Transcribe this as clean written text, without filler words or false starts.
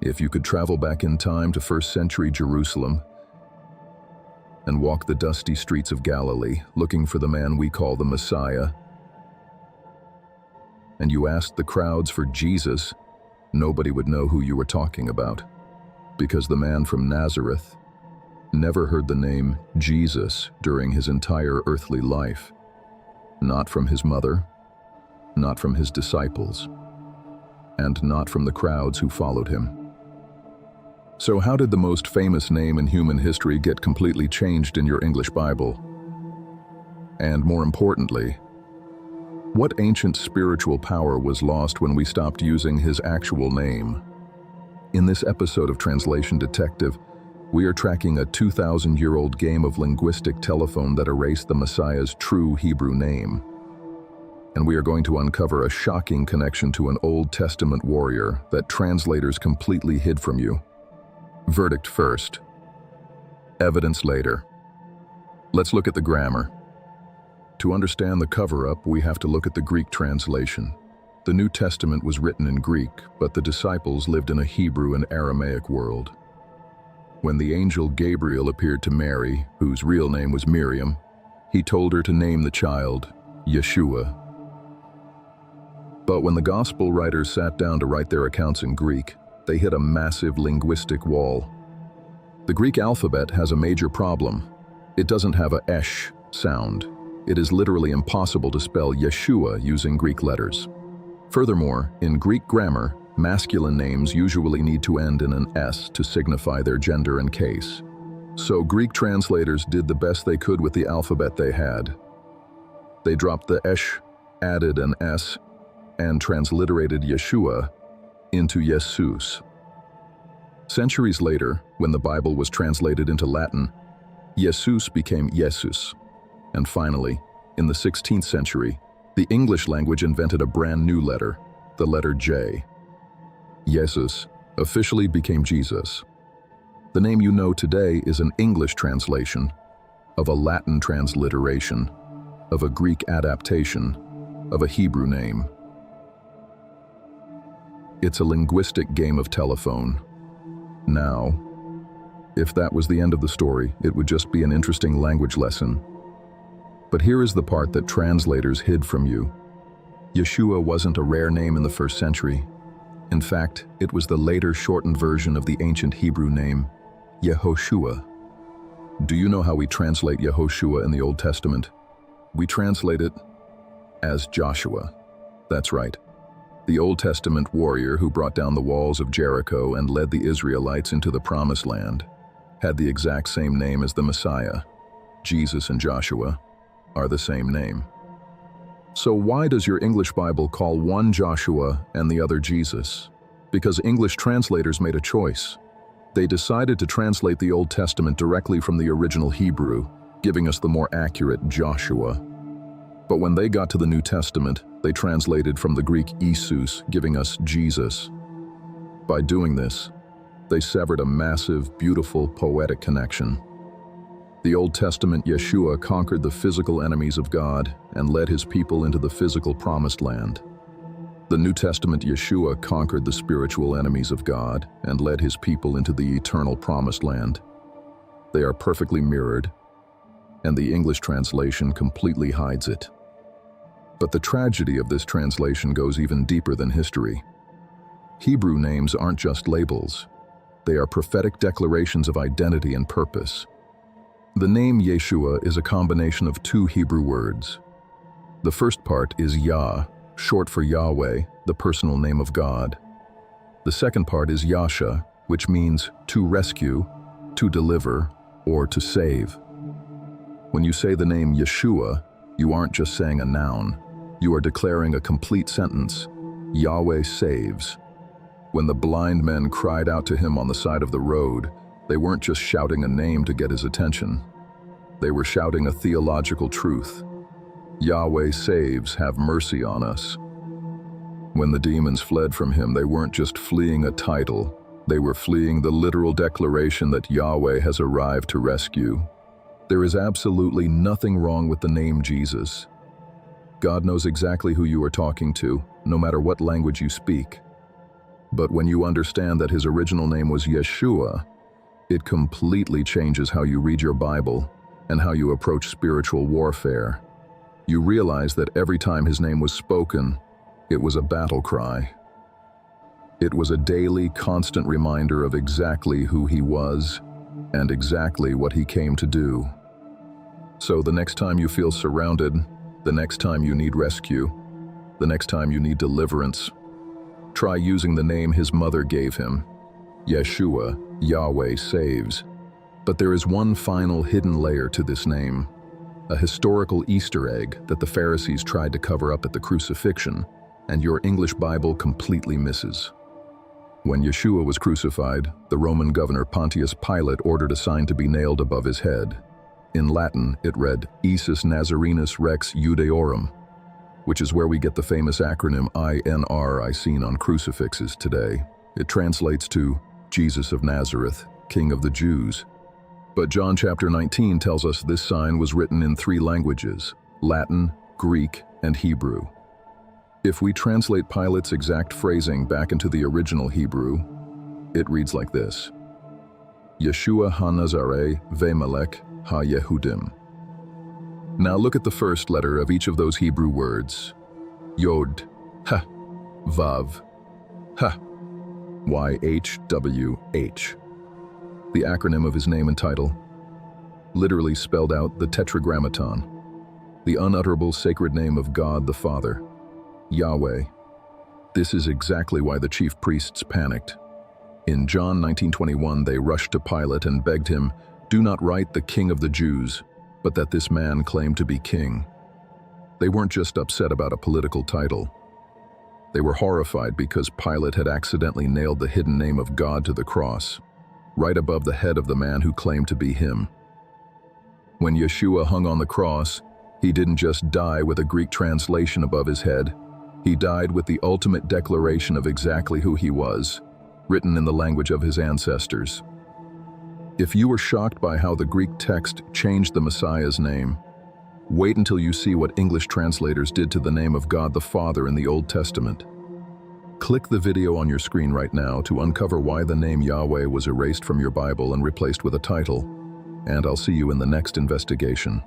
If you could travel back in time to first century Jerusalem and walk the dusty streets of Galilee looking for the man we call the Messiah, and you asked the crowds for Jesus, nobody would know who you were talking about, because the man from Nazareth never heard the name Jesus during his entire earthly life. Not from his mother, not from his disciples, and not from the crowds who followed him. So how did the most famous name in human history get completely changed in your English Bible? And more importantly, what ancient spiritual power was lost when we stopped using his actual name? In this episode of Translation Detective, we are tracking a 2,000-year-old game of linguistic telephone that erased the Messiah's true Hebrew name. And we are going to uncover a shocking connection to an Old Testament warrior that translators completely hid from you. Verdict first, evidence later. Let's look at the grammar. To understand the cover-up, we have to look at the Greek translation. The New Testament was written in Greek, but the disciples lived in a Hebrew and Aramaic world. When the angel Gabriel appeared to Mary, whose real name was Miriam, he told her to name the child Yeshua. But when the gospel writers sat down to write their accounts in Greek, they hit a massive linguistic wall. The Greek alphabet has a major problem. It doesn't have a esh sound. It is literally impossible to spell Yeshua using Greek letters. Furthermore, in Greek grammar, masculine names usually need to end in an S to signify their gender and case. So Greek translators did the best they could with the alphabet they had. They dropped the esh, added an S, and transliterated Yeshua into Jesus. Centuries later, when the Bible was translated into Latin, Jesus became Jesus. And finally, in the 16th century, the English language invented a brand new letter, the letter J. Jesus officially became Jesus. The name you know today is an English translation of a Latin transliteration, of a Greek adaptation, of a Hebrew name. It's a linguistic game of telephone. Now, if that was the end of the story, it would just be an interesting language lesson. But here is the part that translators hid from you. Yeshua wasn't a rare name in the first century. In fact, it was the later shortened version of the ancient Hebrew name, Yehoshua. Do you know how we translate Yehoshua in the Old Testament? We translate it as Joshua. That's right. The Old Testament warrior who brought down the walls of Jericho and led the Israelites into the Promised Land had the exact same name as the Messiah. Jesus and Joshua are the same name. So why does your English Bible call one Joshua and the other Jesus? Because English translators made a choice. They decided to translate the Old Testament directly from the original Hebrew, giving us the more accurate Joshua. But when they got to the New Testament, they translated from the Greek Isus, giving us Jesus. By doing this, they severed a massive, beautiful, poetic connection. The Old Testament Yeshua conquered the physical enemies of God and led his people into the physical Promised Land. The New Testament Yeshua conquered the spiritual enemies of God and led his people into the eternal Promised Land. They are perfectly mirrored, and the English translation completely hides it. But the tragedy of this translation goes even deeper than history. Hebrew names aren't just labels. They are prophetic declarations of identity and purpose. The name Yeshua is a combination of two Hebrew words. The first part is Yah, short for Yahweh, the personal name of God. The second part is Yasha, which means to rescue, to deliver, or to save. When you say the name Yeshua, you aren't just saying a noun. You are declaring a complete sentence. Yahweh saves. When the blind men cried out to him on the side of the road, they weren't just shouting a name to get his attention. They were shouting a theological truth. Yahweh saves, have mercy on us. When the demons fled from him, they weren't just fleeing a title. They were fleeing the literal declaration that Yahweh has arrived to rescue. There is absolutely nothing wrong with the name Jesus. God knows exactly who you are talking to, no matter what language you speak. But when you understand that his original name was Yeshua, it completely changes how you read your Bible and how you approach spiritual warfare. You realize that every time his name was spoken, it was a battle cry. It was a daily, constant reminder of exactly who he was and exactly what he came to do. So the next time you feel surrounded, the next time you need rescue, the next time you need deliverance, try using the name his mother gave him, Yeshua, Yahweh Saves. But there is one final hidden layer to this name, a historical Easter egg that the Pharisees tried to cover up at the crucifixion, and your English Bible completely misses. When Yeshua was crucified, the Roman governor Pontius Pilate ordered a sign to be nailed above his head. In Latin, it read, Isus Nazarenus Rex Judaeorum, which is where we get the famous acronym I.N.R.I seen on crucifixes today. It translates to Jesus of Nazareth, King of the Jews. But John chapter 19 tells us this sign was written in 3 languages, Latin, Greek, and Hebrew. If we translate Pilate's exact phrasing back into the original Hebrew, it reads like this: Yeshua ha-Nazare ve'melech ha-Yehudim. Now look at the first letter of each of those Hebrew words. Yod, ha, Vav, ha, Y-H-W-H. The acronym of his name and title, literally spelled out the Tetragrammaton, the unutterable sacred name of God the Father, Yahweh. This is exactly why the chief priests panicked. In John 19:21, they rushed to Pilate and begged him, "Do not write the King of the Jews, but that this man claimed to be king." They weren't just upset about a political title. They were horrified because Pilate had accidentally nailed the hidden name of God to the cross, right above the head of the man who claimed to be him. When Yeshua hung on the cross, he didn't just die with a Greek translation above his head. He died with the ultimate declaration of exactly who he was, written in the language of his ancestors. If you were shocked by how the Greek text changed the Messiah's name, wait until you see what English translators did to the name of God the Father in the Old Testament. Click the video on your screen right now to uncover why the name Yahweh was erased from your Bible and replaced with a title, and I'll see you in the next investigation.